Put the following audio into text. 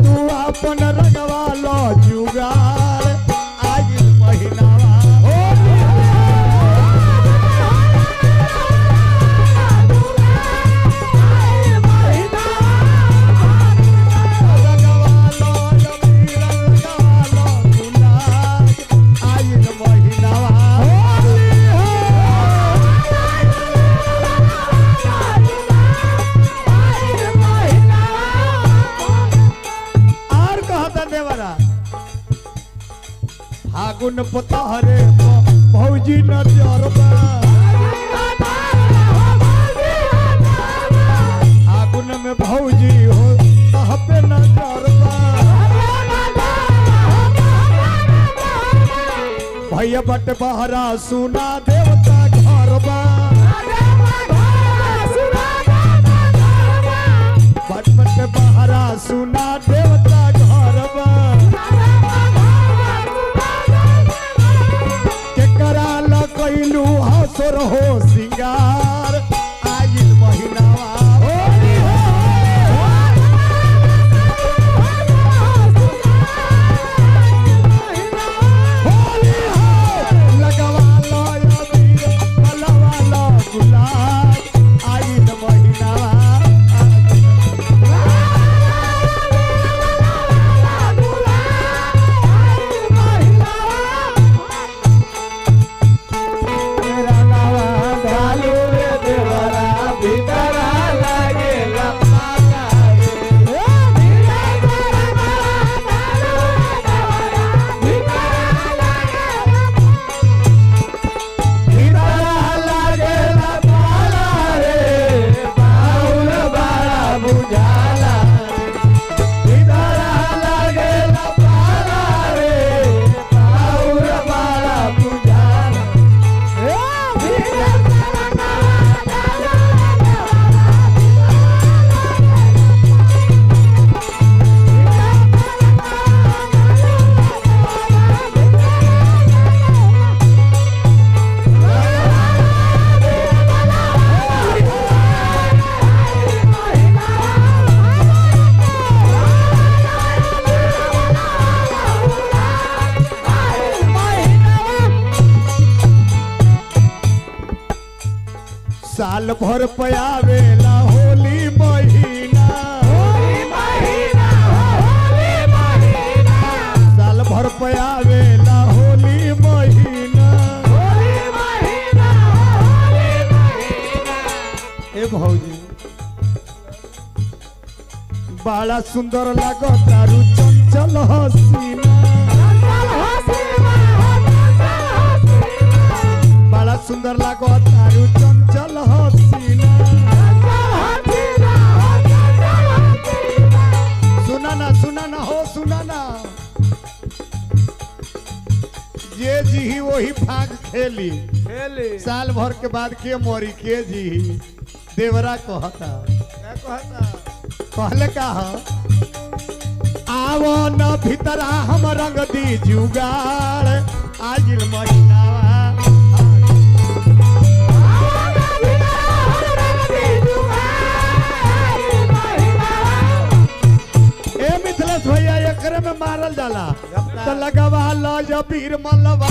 तू अपन रंगवा लो जुगाड़ आइल महीनावा फागुन पतारे भौजी नजरबा फागुन में भौजी हो तह पे नजरबा भैया बट बहरा सुना देवता घरबा बट बट बहरा सुना देवता घरबा कैलू हसर हो सिंगार आइल महीनावा लगवा लो अबीर मलवा लो गुलाल आइल महीनावा साल भर पयावेला होली महीना साल भर पयावेला होली महीना ए भौजी बड़ा सुंदर लागो तारू चंचल हसीना बड़ा सुंदर लागो तारू चंचल हसीना सुना ना हो सुना ना ये जी वही फाग खेली साल भर के बाद के मोरी के जी देवरा कहता कहले का आवो न भीतरा हम रंग दी जुगाड़ आजिल महीनावा भैया एकरे में मारल जाला तो लगवा लो जबीर मलवा